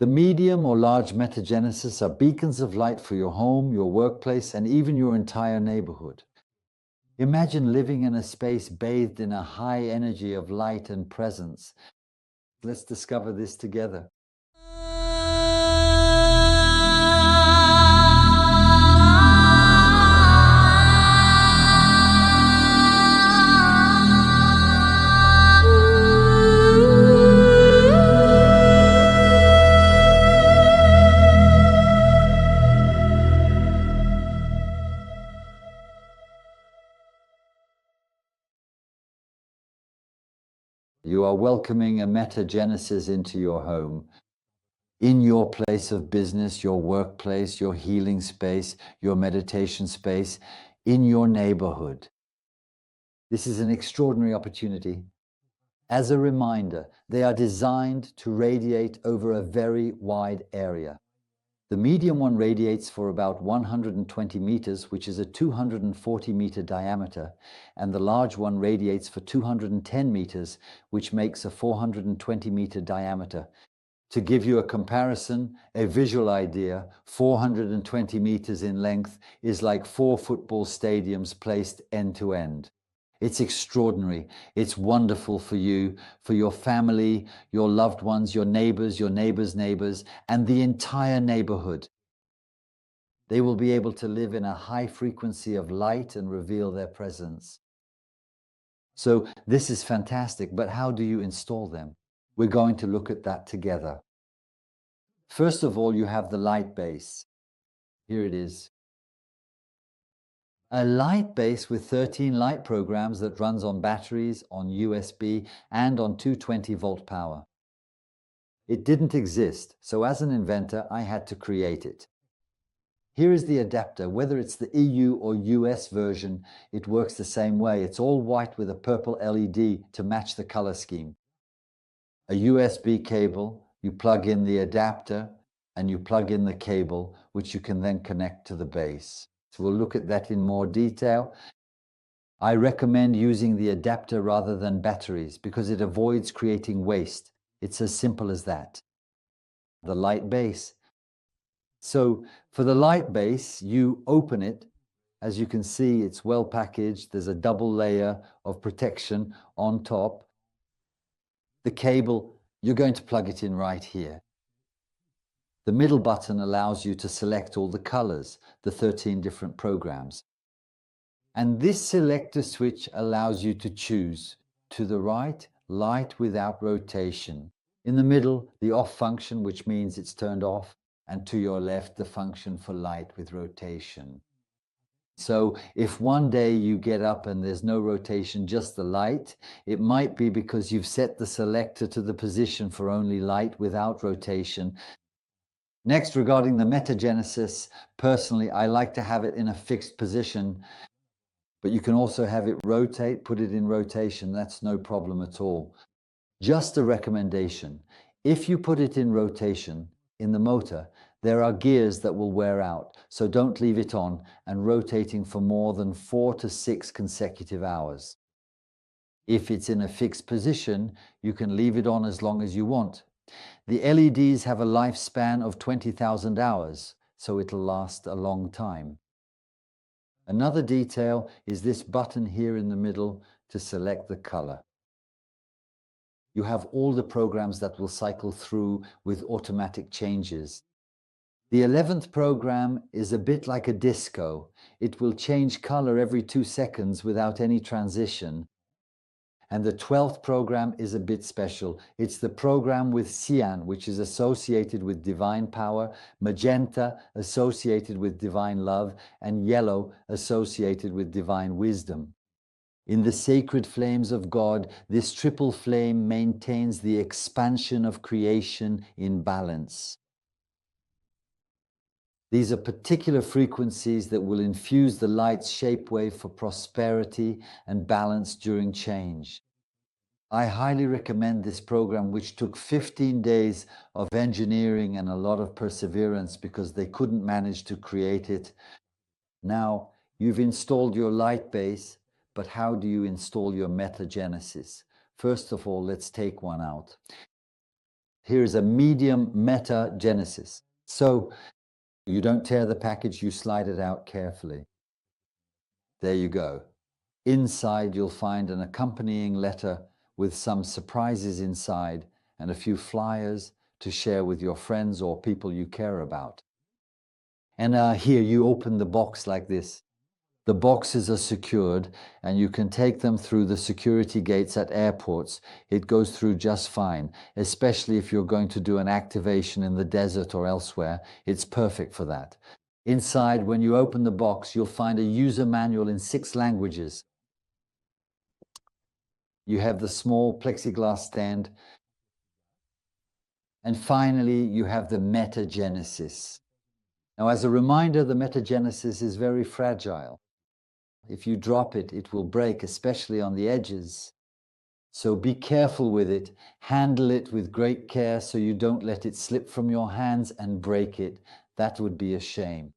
The medium or large metagenesis are beacons of light for your home, your workplace, and even your entire neighborhood. Imagine living in a space bathed in a high energy of light and presence. Let's discover this together. You are welcoming a metagenesis into your home, in your place of business, your workplace, your healing space, your meditation space, in your neighborhood. This is an extraordinary opportunity. As a reminder, they are designed to radiate over a very wide area. The medium one radiates for about 120 meters, which is a 240-meter diameter, and the large one radiates for 210 meters, which makes a 420-meter diameter. To give you a comparison, a visual idea, 420 meters in length is like 4 football stadiums placed end to end. It's extraordinary. It's wonderful for you, for your family, your loved ones, your neighbors' neighbors, and the entire neighborhood. They will be able to live in a high frequency of light and reveal their presence. So this is fantastic, but how do you install them? We're going to look at that together. First of all, you have the light base. Here it is. A light base with 13 light programs that runs on batteries, on USB, and on 220-volt power. It didn't exist, so as an inventor, I had to create it. Here is the adapter. Whether it's the EU or US version, it works the same way. It's all white with a purple LED to match the color scheme. A USB cable, you plug in the adapter, and you plug in the cable, which you can then connect to the base. So we'll look at that in more detail. I recommend using the adapter rather than batteries because it avoids creating waste. It's as simple as that. The light base. So for the light base, you open it. As you can see, it's well packaged. There's a double layer of protection on top. The cable, you're going to plug it in right here. The middle button allows you to select all the colors, the 13 different programs. And this selector switch allows you to choose to the right, light without rotation. In the middle, the off function, which means it's turned off, and to your left, the function for light with rotation. So if one day you get up and there's no rotation, just the light, it might be because you've set the selector to the position for only light without rotation. Next, regarding the metagenesis, personally, I like to have it in a fixed position, but you can also have it rotate, put it in rotation. That's no problem at all. Just a recommendation. If you put it in rotation in the motor, there are gears that will wear out, so don't leave it on and rotating for more than 4 to 6 consecutive hours. If it's in a fixed position, you can leave it on as long as you want. The LEDs have a lifespan of 20,000 hours, so it'll last a long time. Another detail is this button here in the middle to select the color. You have all the programs that will cycle through with automatic changes. The 11th program is a bit like a disco. It will change color every 2 seconds without any transition. And the 12th program is a bit special. It's the program with cyan, which is associated with divine power, magenta associated with divine love, and yellow associated with divine wisdom. In the sacred flames of God, this triple flame maintains the expansion of creation in balance. These are particular frequencies that will infuse the light's shape wave for prosperity and balance during change. I highly recommend this program, which took 15 days of engineering and a lot of perseverance because they couldn't manage to create it. Now, you've installed your light base, but how do you install your metagenesis? First of all, let's take one out. Here is a medium metagenesis. So you don't tear the package, you slide it out carefully. There you go. Inside, you'll find an accompanying letter with some surprises inside and a few flyers to share with your friends or people you care about. And here you open the box like this. The boxes are secured and you can take them through the security gates at airports. It goes through just fine, especially if you're going to do an activation in the desert or elsewhere. It's perfect for that. Inside, when you open the box, you'll find a user manual in 6 languages. You have the small plexiglass stand. And finally, you have the metagenesis. Now, as a reminder, the metagenesis is very fragile. If you drop it, it will break, especially on the edges. So be careful with it. Handle it with great care so you don't let it slip from your hands and break it. That would be a shame.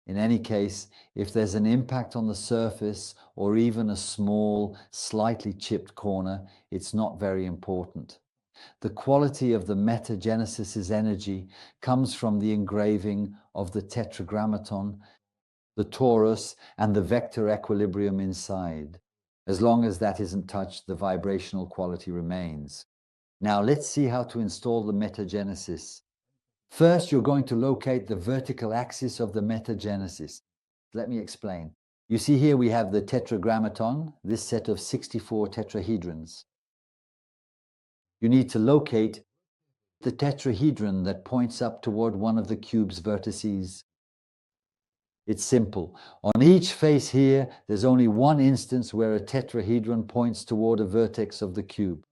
In any case, if there's an impact on the surface or even a small, slightly chipped corner, it's not very important. The quality of the metagenesis's energy comes from the engraving of the tetragrammaton, the torus, and the vector equilibrium inside. As long as that isn't touched, the vibrational quality remains. Now let's see how to install the metagenesis. First, you're going to locate the vertical axis of the metagenesis. Let me explain. You see here we have the tetragrammaton, this set of 64 tetrahedrons. You need to locate the tetrahedron that points up toward one of the cube's vertices. It's simple. On each face here, there's only one instance where a tetrahedron points toward a vertex of the cube.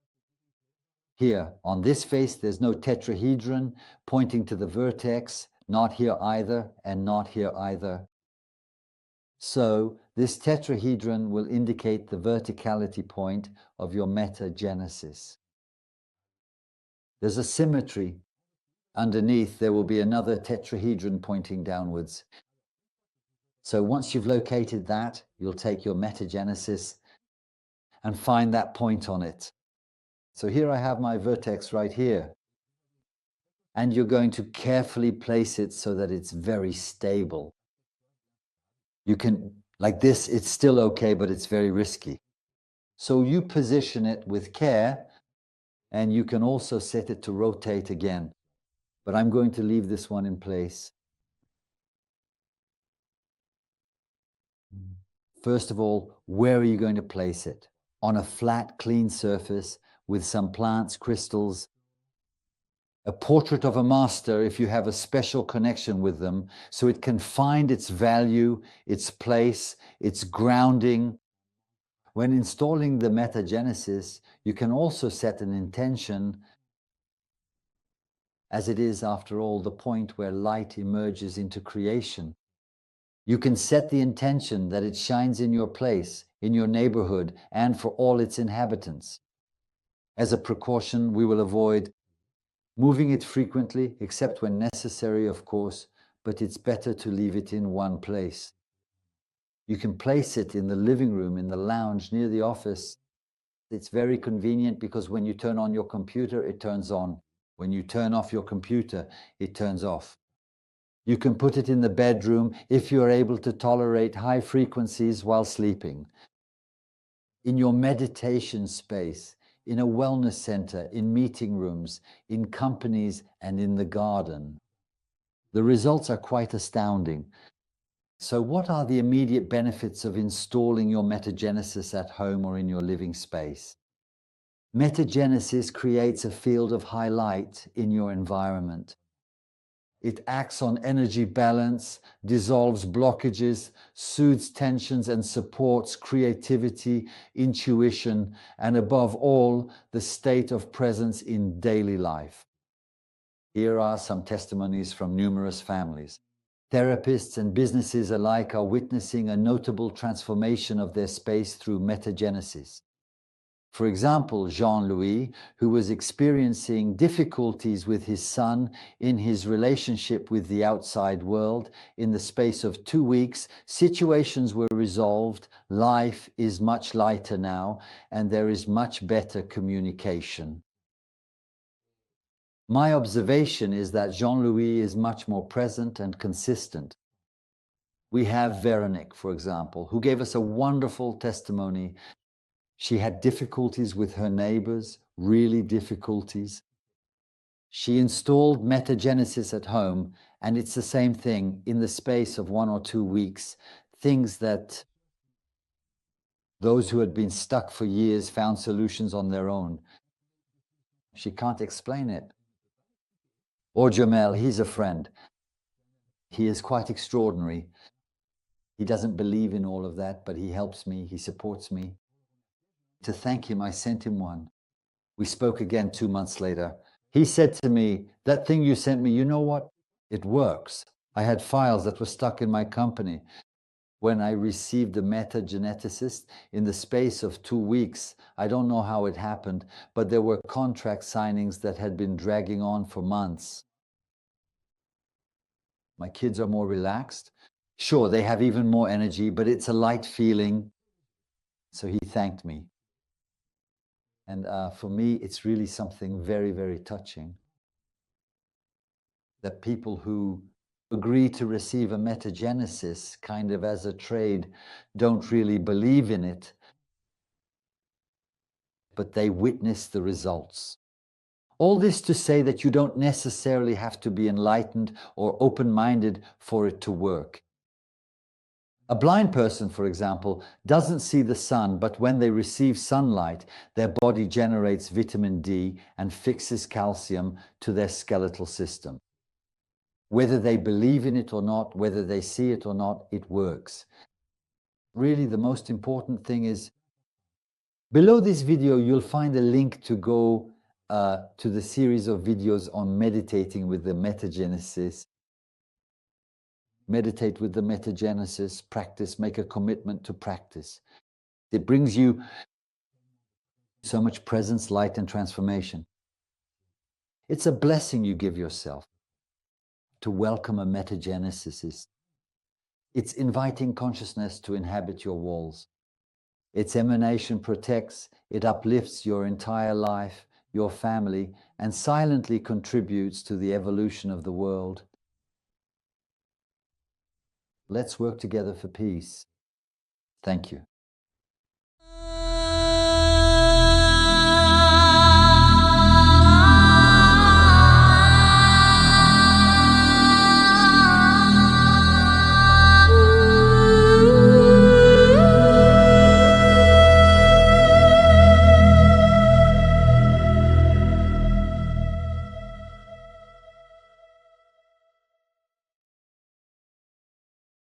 Here, on this face, there's no tetrahedron pointing to the vertex, not here either, and not here either. So, this tetrahedron will indicate the verticality point of your metagenesis. There's a symmetry. Underneath, there will be another tetrahedron pointing downwards. So once you've located that, you'll take your metagenesis and find that point on it. So here I have my vertex right here. And you're going to carefully place it so that it's very stable. You can, like this, it's still okay, but it's very risky. So you position it with care, and you can also set it to rotate again. But I'm going to leave this one in place. First of all, where are you going to place it? On a flat, clean surface with some plants, crystals, a portrait of a master if you have a special connection with them, so it can find its value, its place, its grounding. When installing the metagenesis, you can also set an intention, as it is, after all, the point where light emerges into creation. You can set the intention that it shines in your place, in your neighborhood, and for all its inhabitants. As a precaution, we will avoid moving it frequently, except when necessary, of course, but it's better to leave it in one place. You can place it in the living room, in the lounge, near the office. It's very convenient because when you turn on your computer, it turns on. When you turn off your computer, it turns off. You can put it in the bedroom if you are able to tolerate high frequencies while sleeping. In your meditation space, in a wellness center, in meeting rooms, in companies, and in the garden. The results are quite astounding. So what are the immediate benefits of installing your metagenesis at home or in your living space? Metagenesis creates a field of high light in your environment. It acts on energy balance, dissolves blockages, soothes tensions, and supports creativity, intuition, and above all, the state of presence in daily life. Here are some testimonies from numerous families. Therapists and businesses alike are witnessing a notable transformation of their space through metagenesis. For example, Jean-Louis, who was experiencing difficulties with his son in his relationship with the outside world, in the space of 2 weeks, situations were resolved, life is much lighter now, and there is much better communication. My observation is that Jean-Louis is much more present and consistent. We have Veronique, for example, who gave us a wonderful testimony. She had difficulties with her neighbors, really difficulties. She installed metagenesis at home, and it's the same thing in the space of 1 or 2 weeks. Things that those who had been stuck for years found solutions on their own. She can't explain it. Or Jamel, he's a friend. He is quite extraordinary. He doesn't believe in all of that, but he helps me, he supports me. To thank him, I sent him one. We spoke again 2 months later. He said to me, "That thing you sent me, you know what? It works. I had files that were stuck in my company. When I received a metageneticist in the space of 2 weeks, I don't know how it happened, but there were contract signings that had been dragging on for months. My kids are more relaxed. Sure, they have even more energy, but it's a light feeling." So he thanked me. And for me, it's really something very, very touching that people who agree to receive a metagenesis kind of as a trade don't really believe in it, but they witness the results. All this to say that you don't necessarily have to be enlightened or open-minded for it to work. A blind person, for example, doesn't see the sun, but when they receive sunlight, their body generates vitamin D and fixes calcium to their skeletal system. Whether they believe in it or not, whether they see it or not, it works. Really, the most important thing is, below this video, you'll find a link to go to the series of videos on meditating with the metagenesis. Meditate with the metagenesis, practice, make a commitment to practice. It brings you so much presence, light, and transformation. It's a blessing you give yourself to welcome a metagenesis. It's inviting consciousness to inhabit your walls. Its emanation protects, it uplifts your entire life, your family, and silently contributes to the evolution of the world. Let's work together for peace. Thank you.